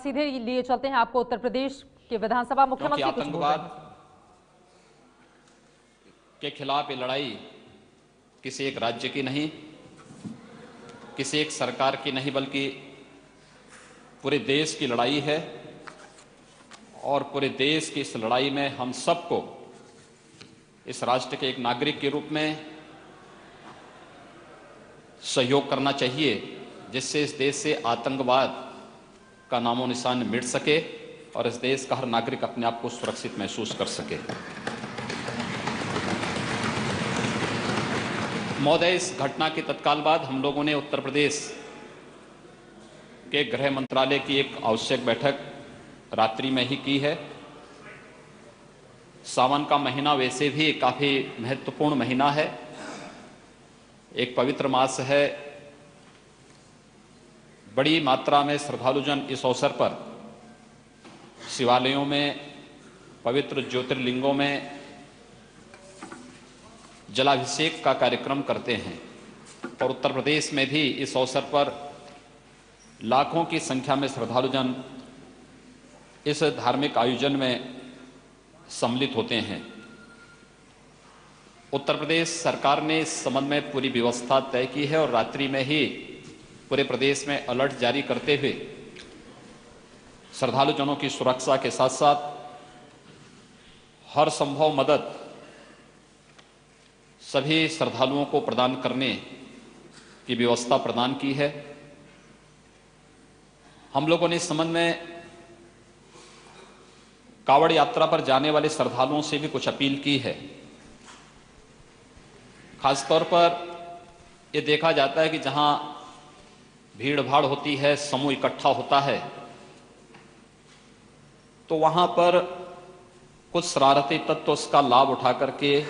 सीधे लिए चलते हैं आपको उत्तर प्रदेश के विधानसभा मुख्यमंत्री कुछ बोल रहे हैं। आतंकवाद के खिलाफ ये लड़ाई किसी एक राज्य की नहीं, किसी एक सरकार की नहीं, बल्कि पूरे देश की लड़ाई है। और पूरे देश की इस लड़ाई में हम सबको इस राष्ट्र के एक नागरिक के रूप में सहयोग करना चाहिए, जिससे इस देश से आतंकवाद का नामो निशान मिट सके और इस देश का हर नागरिक अपने आप को सुरक्षित महसूस कर सके। महोदय, इस घटना के तत्काल बाद हम लोगों ने उत्तर प्रदेश के गृह मंत्रालय की एक आवश्यक बैठक रात्रि में ही की है। सावन का महीना वैसे भी काफी महत्वपूर्ण महीना है, एक पवित्र मास है। बड़ी मात्रा में श्रद्धालुजन इस अवसर पर शिवालयों में, पवित्र ज्योतिर्लिंगों में जलाभिषेक का कार्यक्रम करते हैं और उत्तर प्रदेश में भी इस अवसर पर लाखों की संख्या में श्रद्धालुजन इस धार्मिक आयोजन में सम्मिलित होते हैं। उत्तर प्रदेश सरकार ने इस संबंध में पूरी व्यवस्था तय की है और रात्रि में ही पूरे प्रदेश में अलर्ट जारी करते हुए श्रद्धालुजनों की सुरक्षा के साथ साथ हर संभव मदद सभी श्रद्धालुओं को प्रदान करने की व्यवस्था प्रदान की है। हम लोगों ने इस संबंध में कावड़ यात्रा पर जाने वाले श्रद्धालुओं से भी कुछ अपील की है। खासतौर पर यह देखा जाता है कि जहां भीड़ भाड़ होती है, समूह इकट्ठा होता है, तो वहां पर कुछ शरारती तत्व उसका लाभ उठा करके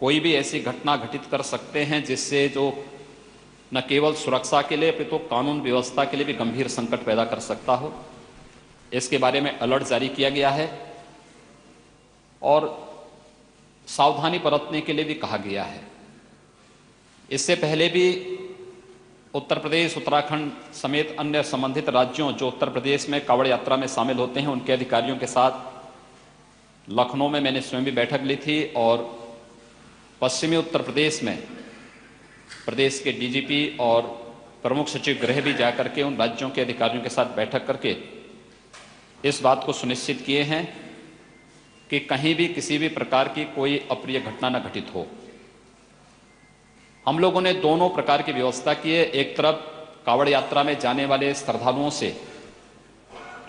कोई भी ऐसी घटना घटित कर सकते हैं जिससे जो न केवल सुरक्षा के लिए अपितु कानून व्यवस्था के लिए भी गंभीर संकट पैदा कर सकता हो। इसके बारे में अलर्ट जारी किया गया है और सावधानी बरतने के लिए भी कहा गया है। इससे पहले भी उत्तर प्रदेश, उत्तराखंड समेत अन्य संबंधित राज्यों जो उत्तर प्रदेश में कावड़ यात्रा में शामिल होते हैं, उनके अधिकारियों के साथ लखनऊ में मैंने स्वयं भी बैठक ली थी और पश्चिमी उत्तर प्रदेश में प्रदेश के डीजीपी और प्रमुख सचिव गृह भी जाकर के उन राज्यों के अधिकारियों के साथ बैठक करके इस बात को सुनिश्चित किए हैं कि कहीं भी किसी भी प्रकार की कोई अप्रिय घटना न घटित हो। हम लोगों ने दोनों प्रकार की व्यवस्था की है। एक तरफ कावड़ यात्रा में जाने वाले श्रद्धालुओं से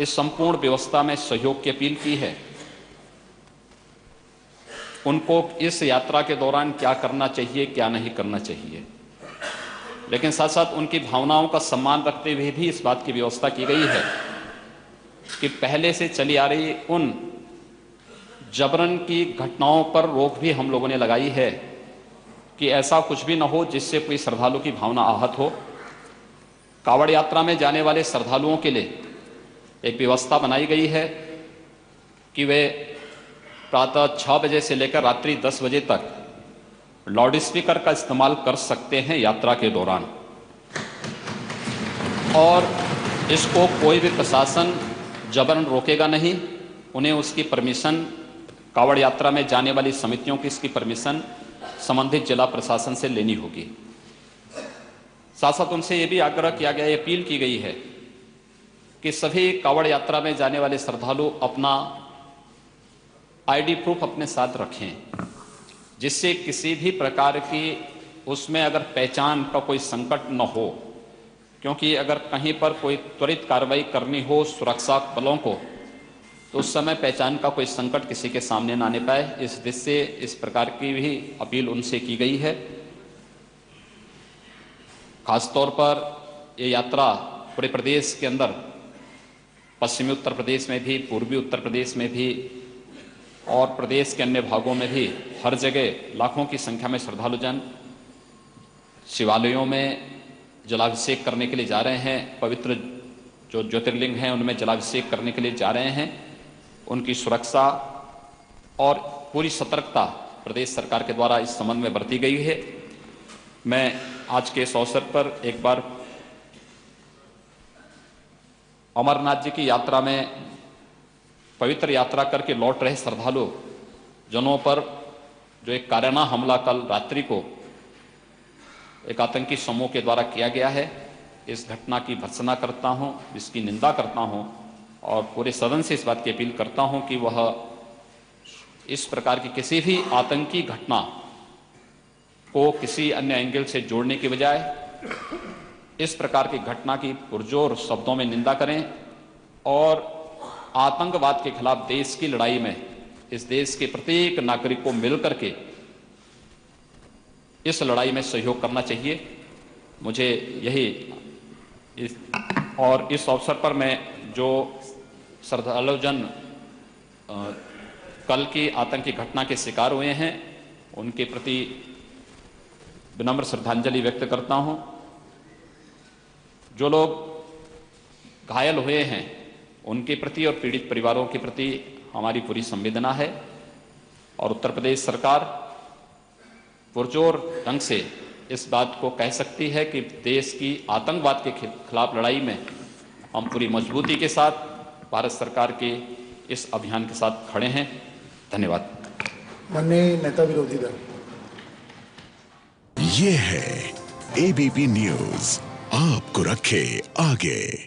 इस संपूर्ण व्यवस्था में सहयोग की अपील की है। उनको इस यात्रा के दौरान क्या करना चाहिए, क्या नहीं करना चाहिए, लेकिन साथ साथ उनकी भावनाओं का सम्मान रखते हुए भी इस बात की व्यवस्था की गई है कि पहले से चली आ रही उन जबरन की घटनाओं पर रोक भी हम लोगों ने लगाई है कि ऐसा कुछ भी न हो जिससे कोई श्रद्धालु की भावना आहत हो। कावड़ यात्रा में जाने वाले श्रद्धालुओं के लिए एक व्यवस्था बनाई गई है कि वे प्रातः 6 बजे से लेकर रात्रि 10 बजे तक लाउड स्पीकर का इस्तेमाल कर सकते हैं यात्रा के दौरान, और इसको कोई भी प्रशासन जबरन रोकेगा नहीं। उन्हें उसकी परमिशन, कावड़ यात्रा में जाने वाली समितियों की इसकी परमिशन संबंधित जिला प्रशासन से लेनी होगी। साथ साथ उनसे यह भी आग्रह किया गया, अपील की गई है कि सभी कावड़ यात्रा में जाने वाले श्रद्धालु अपना आईडी प्रूफ अपने साथ रखें, जिससे किसी भी प्रकार की उसमें अगर पहचान का कोई संकट न हो, क्योंकि अगर कहीं पर कोई त्वरित कार्रवाई करनी हो सुरक्षा बलों को, तो उस समय पहचान का कोई संकट किसी के सामने ना आने पाए। इस दृष्टि से इस प्रकार की भी अपील उनसे की गई है। खासतौर पर ये यात्रा पूरे प्रदेश के अंदर, पश्चिमी उत्तर प्रदेश में भी, पूर्वी उत्तर प्रदेश में भी और प्रदेश के अन्य भागों में भी हर जगह लाखों की संख्या में श्रद्धालुजन शिवालयों में जलाभिषेक करने के लिए जा रहे हैं। पवित्र जो ज्योतिर्लिंग हैं उनमें जलाभिषेक करने के लिए जा रहे हैं। उनकी सुरक्षा और पूरी सतर्कता प्रदेश सरकार के द्वारा इस संबंध में बरती गई है। मैं आज के इस अवसर पर एक बार अमरनाथ जी की यात्रा में पवित्र यात्रा करके लौट रहे श्रद्धालु जनों पर जो एक कायराना हमला कल रात्रि को एक आतंकी समूह के द्वारा किया गया है, इस घटना की भर्त्सना करता हूं, इसकी निंदा करता हूं और पूरे सदन से इस बात की अपील करता हूं कि वह इस प्रकार की किसी भी आतंकी घटना को किसी अन्य एंगल से जोड़ने के बजाय इस प्रकार की घटना की पुरजोर शब्दों में निंदा करें और आतंकवाद के खिलाफ देश की लड़ाई में इस देश के प्रत्येक नागरिक को मिलकर के इस लड़ाई में सहयोग करना चाहिए। मुझे यही और इस अवसर पर मैं जो श्रद्धालु जन कल की आतंकी घटना के शिकार हुए हैं उनके प्रति विनम्र श्रद्धांजलि व्यक्त करता हूं। जो लोग घायल हुए हैं उनके प्रति और पीड़ित परिवारों के प्रति हमारी पूरी संवेदना है और उत्तर प्रदेश सरकार पुरजोर ढंग से इस बात को कह सकती है कि देश की आतंकवाद के खिलाफ लड़ाई में हम पूरी मजबूती के साथ भारत सरकार के इस अभियान के साथ खड़े हैं। धन्यवाद। माननीय नेता विरोधी दल। ये है एबीपी न्यूज़, आपको रखे आगे।